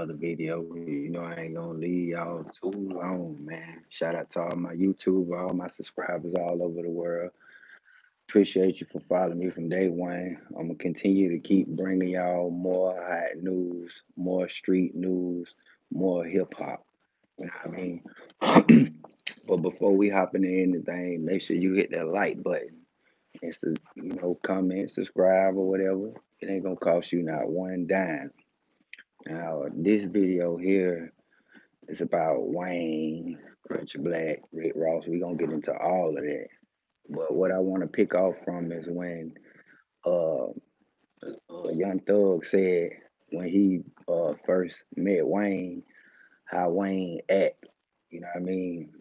another video. You know, I ain't gonna leave y'all too long, man. Shout out to all my YouTube, all my subscribers all over the world. Appreciate you for following me from day one. I'm gonna continue to keep bringing y'all more hot news, more street news, more hip hop. You know what I mean? But before we hop into anything, make sure you hit that like button and comment, subscribe or whatever. It ain't gonna cost you not one dime. Now, this video here is about Wayne, Country Black, Rick Ross. We're gonna get into all of that. But what I want to pick off from is when uh, Young Thug said when he first met Wayne, how Wayne act, you know what I mean?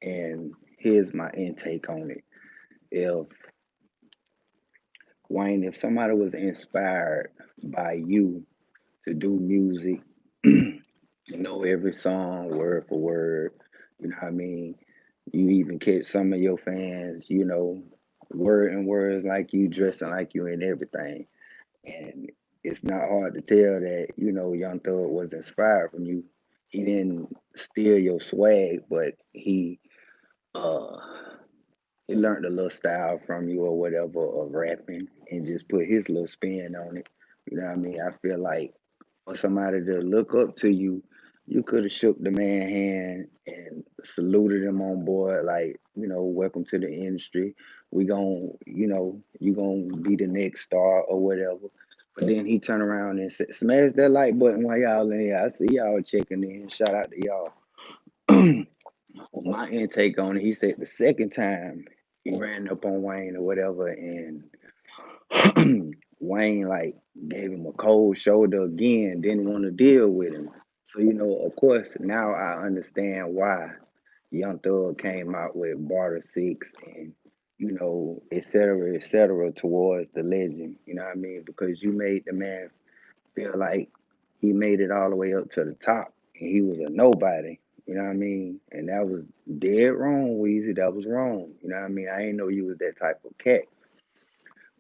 And here's my intake on it. If Wayne, if somebody was inspired by you to do music, know every song word for word. You know what I mean? You even catch some of your fans, word and words like you, dressing like you, and everything. And it's not hard to tell that, Young Thug was inspired from you. He didn't steal your swag, but uh he learned a little style from you or whatever of rapping and just put his little spin on it. You know what I mean? I feel like for somebody to look up to you, you could have shook the man hand and saluted him on board, like, welcome to the industry. We gon' you gonna be the next star or whatever. But then he turned around and said, smash that like button while y'all in here. I see y'all checking in. Shout out to y'all. My intake on it, he said the second time he ran up on Wayne or whatever, and Wayne like gave him a cold shoulder again, didn't want to deal with him. So of course, now I understand why Young Thug came out with Barter Six and et cetera, towards the legend. You know what I mean? Because you made the man feel like he made it all the way up to the top and he was a nobody. You know what I mean? And that was dead wrong, Weezy. That was wrong. You know what I mean? I ain't know you was that type of cat.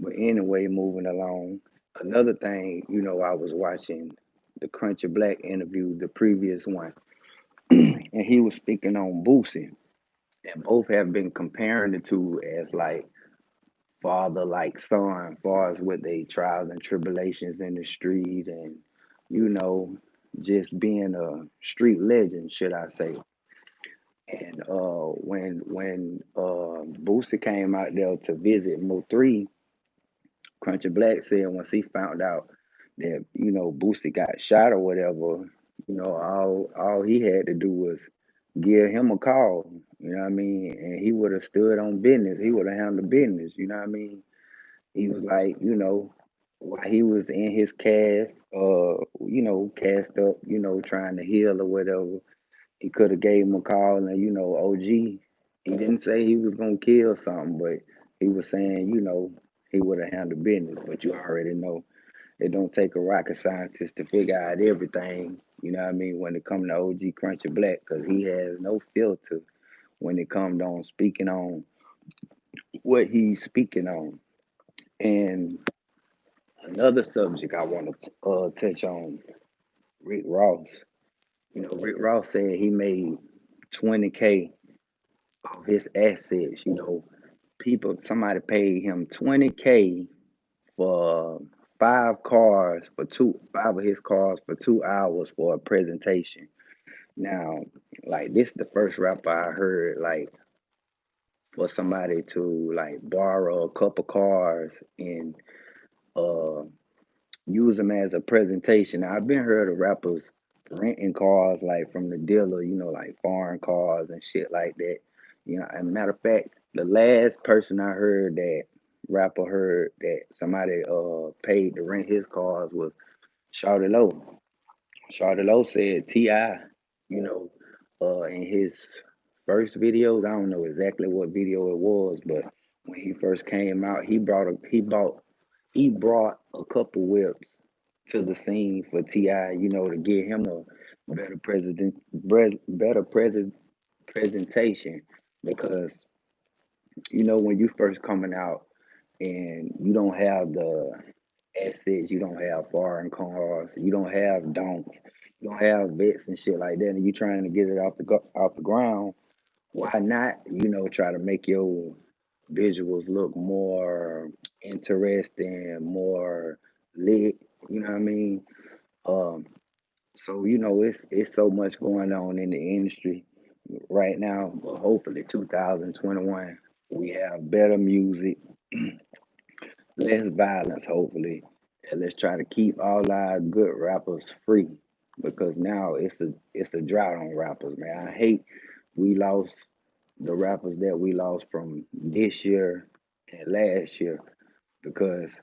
But anyway, moving along. Another thing, I was watching the Crunchy Black interview, the previous one, and he was speaking on Boosie. And both have been comparing the two as like father like son, far as with they trials and tribulations in the street and you know, just being a street legend, should I say. And when Boosie came out there to visit Mo3, Crunchy Black said once he found out that, Boosie got shot or whatever, all he had to do was give him a call, you know what I mean? And he would have stood on business. He would have handled business, you know what I mean? He was like, while he was in his cast, cast up, trying to heal or whatever, he could have gave him a call and, OG. He didn't say he was gonna kill something, but he was saying, he would have handled business. But you already know it don't take a rocket scientist to figure out everything, you know what I mean, when it comes to OG Crunchy Black, because he has no filter when it comes on speaking on what he's speaking on. And another subject I want to touch on, Rick Ross. Rick Ross said he made 20K off his assets. Somebody paid him 20K for five of his cars for 2 hours for a presentation. Now, like this, the first rapper I heard like for somebody to like borrow a couple cars and uh use them as a presentation. Now, I've been heard of rappers renting cars like from the dealer, like foreign cars and shit like that. And matter of fact, the last person I heard that rapper heard that somebody paid to rent his cars was Shawty Low. Shawty Low said T.I., you know, in his first videos, I don't know exactly what video it was, but when he first came out, he brought a couple whips to the scene for Ti, to get him a better presentation because when you first coming out and you don't have the assets, you don't have foreign cars, you don't have donks, You don't have vets and shit like that, and you trying to get it off the ground. Why not? Try to make your visuals look more interesting, more lit. You know what I mean? Um, so it's so much going on in the industry right now. But hopefully, 2021, we have better music, less violence, hopefully, and let's try to keep all our good rappers free because now it's a drought on rappers, man. I hate we lost the rappers that we lost from this year and last year because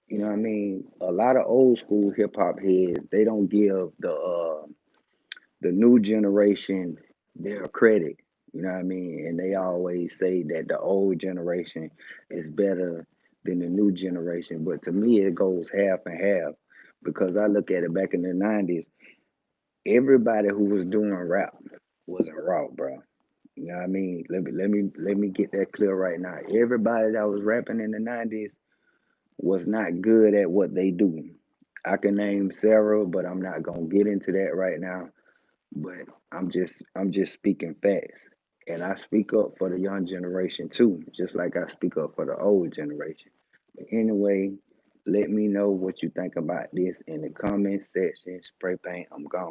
what I mean. A lot of old school hip hop heads they don't give the new generation their credit. You know what I mean? And they always say that the old generation is better than the new generation. But to me, it goes half and half because I look at it back in the 90s, everybody who was doing rap wasn't raw, bro. You know what I mean? Let me get that clear right now. Everybody that was rapping in the 90s was not good at what they do. I can name several, but I'm not gonna get into that right now. But I'm just speaking facts. And I speak up for the young generation too, just like I speak up for the old generation. But anyway, let me know what you think about this in the comment section. Spray paint, I'm gone.